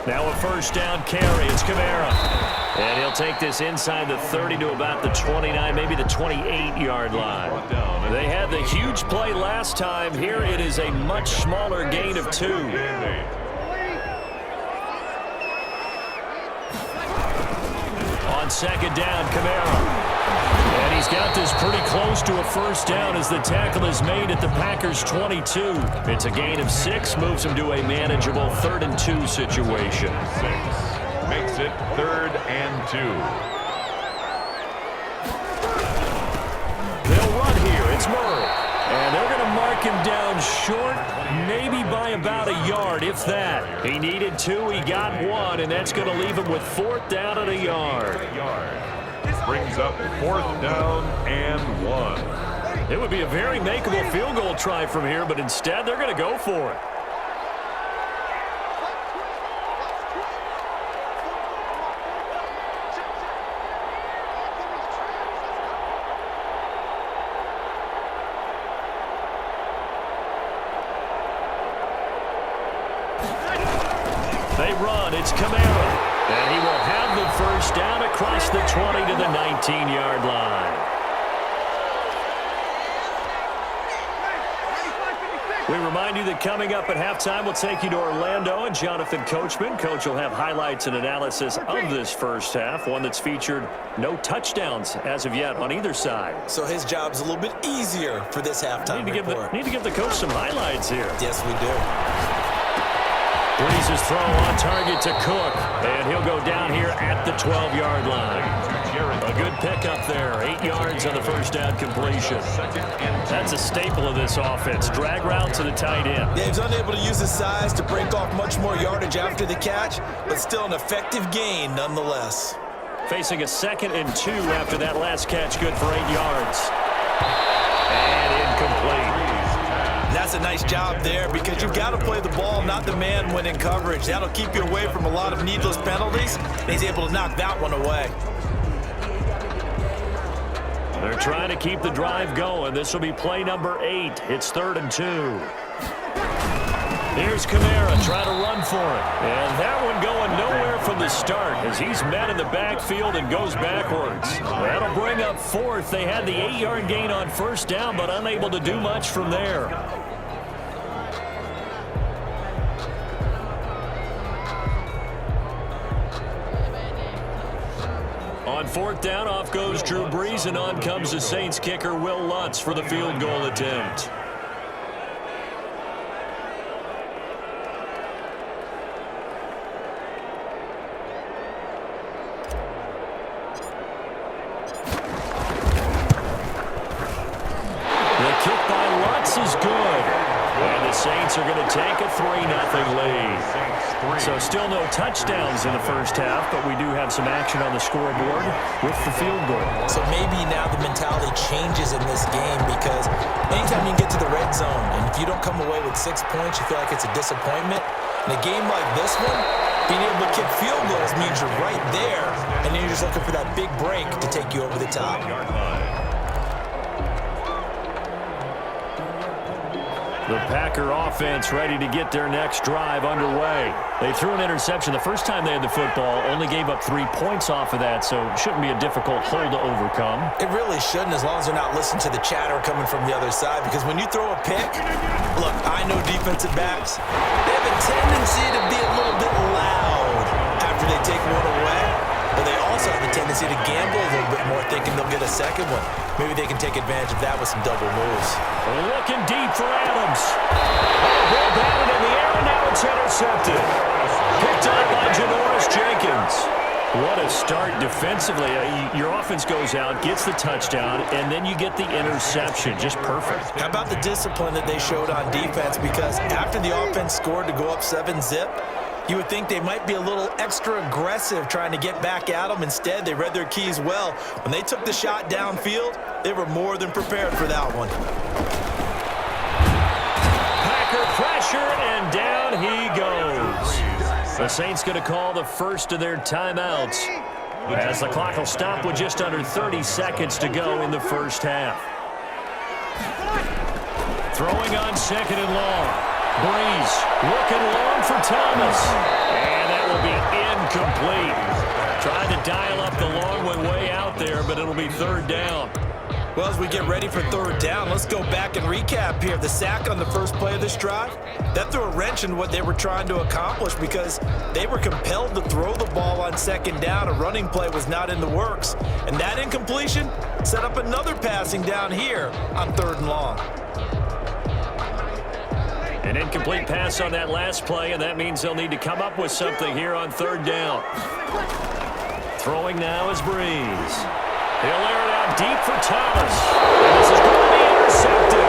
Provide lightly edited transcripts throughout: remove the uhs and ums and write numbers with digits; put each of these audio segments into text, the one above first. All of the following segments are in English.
Now a first down carry. It's Kamara. And he'll take this inside the 30 to about the 29, maybe the 28-yard line. They had the huge play last time. Here it is a much smaller gain of 2. On second down, Kamara. And he's got this pretty close to a first down as the tackle is made at the Packers' 22. It's a gain of 6, moves him to a manageable 3rd and 2 situation. 6 makes it 3rd and 2. They'll run here. It's Murray. And they're going to mark him down short, maybe by about a yard, if that. He needed 2, he got 1, and that's going to leave him with 4th down and a yard. Brings up 4th down and 1. It would be a very makeable field goal try from here, but instead they're going to go for it. They run. It's Kamara. And he will have the first down across the 20 to the 19-yard line. We remind you that coming up at halftime, we'll take you to Orlando and Jonathan Coachman. Coach will have highlights and analysis of this first half, one that's featured no touchdowns as of yet on either side. So his job's a little bit easier for this halftime report. Need to give the coach some highlights here. Yes, we do. Breeze's throw on target to Cook, and he'll go down here at the 12-yard line. A good pickup there, 8 yards on the first down completion. That's a staple of this offense. Drag route to the tight end. Yeah, he's unable to use his size to break off much more yardage after the catch, but still an effective gain nonetheless. Facing a 2nd and 2 after that last catch, good for 8 yards. And incomplete. That's a nice job there because you've got to play the ball, not the man when in coverage. That'll keep you away from a lot of needless penalties, and he's able to knock that one away. They're trying to keep the drive going. This will be play number 8. It's 3rd and 2. Here's Kamara trying to run for it. And that one going nowhere from the start as he's met in the backfield and goes backwards. That'll bring up 4th. They had the 8-yard gain on first down, but unable to do much from there. On 4th down, off goes Drew Brees, and on comes the Saints kicker Will Lutz for the field goal attempt. Is good. And the Saints are going to take a 3-0 lead. So still no touchdowns in the first half, but we do have some action on the scoreboard with the field goal. So maybe now the mentality changes in this game because anytime you get to the red zone and if you don't come away with 6 points, you feel like it's a disappointment. In a game like this one, being able to kick field goals means you're right there, and then you're just looking for that big break to take you over the top. The Packer offense ready to get their next drive underway. They threw an interception the first time they had the football, only gave up 3 points off of that, so it shouldn't be a difficult hole to overcome. It really shouldn't, as long as they're not listening to the chatter coming from the other side, because when you throw a pick, look, I know defensive backs, they have a tendency to be a little bit loud after they take one away, but they also have a tendency to gamble a little bit more, thinking they'll get a second one. Maybe they can take advantage of that with some double moves. Looking deep for Adams. Ball batted in the air, and now it's intercepted. Picked up by Janoris Jenkins. What a start defensively. Your offense goes out, gets the touchdown, and then you get the interception. Just perfect. How about the discipline that they showed on defense? Because after the offense scored to go up 7-zip, you would think they might be a little extra aggressive trying to get back at them. Instead, they read their keys well. When they took the shot downfield, they were more than prepared for that one. Packer pressure, and down he goes. The Saints going to call the first of their timeouts as the clock will stop with just under 30 seconds to go in the first half. Throwing on 2nd and long. Breeze looking long for Thomas. And that will it'll be third down. Well, as we get ready for third down, let's go back and recap here. The sack on the first play of this drive, that threw a wrench in what they were trying to accomplish because they were compelled to throw the ball on second down. A running play was not in the works. And that incompletion set up another passing down here on third and long. An incomplete pass on that last play, and that means they'll need to come up with something here on third down. Throwing now is Breeze. He'll air it out deep for Thomas. And this is going to be intercepted.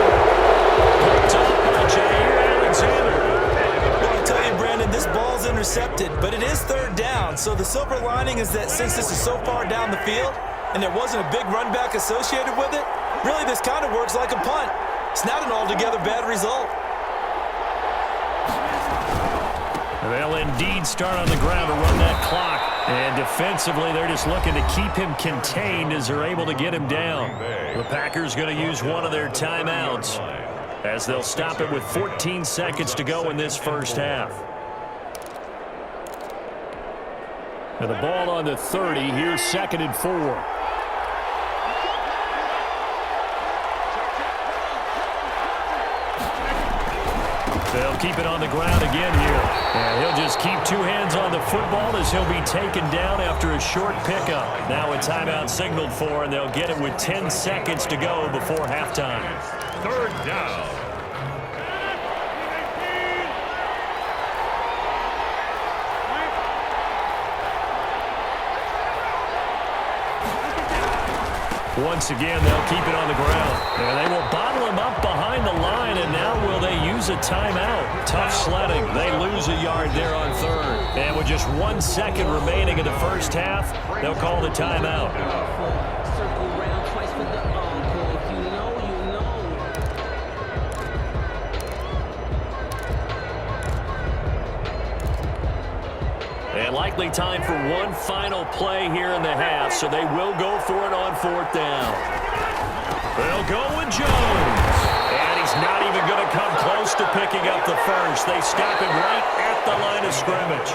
Picked up by Jair Alexander. Well, I'll tell you, Brandon, this ball's intercepted, but it is third down. So the silver lining is that since this is so far down the field and there wasn't a big run back associated with it, really this kind of works like a punt. It's not an altogether bad result. They'll indeed start on the ground to run that clock. And defensively, they're just looking to keep him contained as they're able to get him down. The Packers going to use one of their timeouts as they'll stop it with 14 seconds to go in this first half. And the ball on the 30. Here's 2nd and 4. They'll keep it on the ground again here. And he'll just keep two hands on the football as he'll be taken down after a short pickup. Now a timeout signaled for, and they'll get it with 10 seconds to go before halftime. Third down. Once again, they'll keep it on the ground. And they will bottle him up behind the line, and now will they use a timeout? Tough sledding. They lose a yard there on third. And with just 1 second remaining in the first half, they'll call the timeout. And likely time for one final play here in the half, so they will go for it on fourth down. They'll go with Jones. And he's not even going to come close to picking up the first. They stop him right at the line of scrimmage.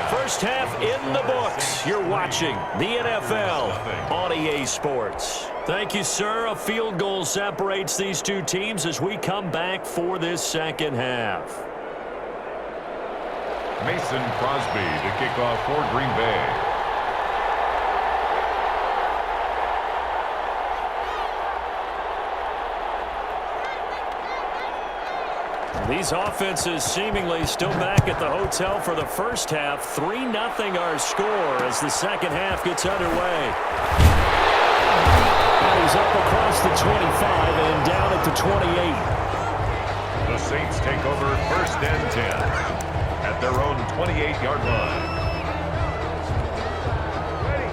First half in the books. You're watching the NFL on EA Sports. Thank you, sir. A field goal separates these two teams as we come back for this second half. Mason Crosby to kick off for Green Bay. These offenses seemingly still back at the hotel for the first half. 3-0 our score as the second half gets underway. And he's up across the 25 and down at the 28. The Saints take over 1st and 10 at their own 28-yard line.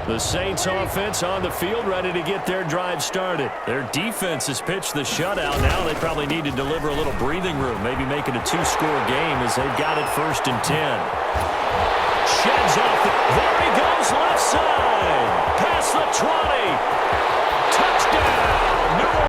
The Saints offense on the field ready to get their drive started. Their defense has pitched the shutout. Now they probably need to deliver a little breathing room, maybe make it a 2-score game as they've got it 1st and 10. Sheds off. There he goes left side. Past the 20. Touchdown.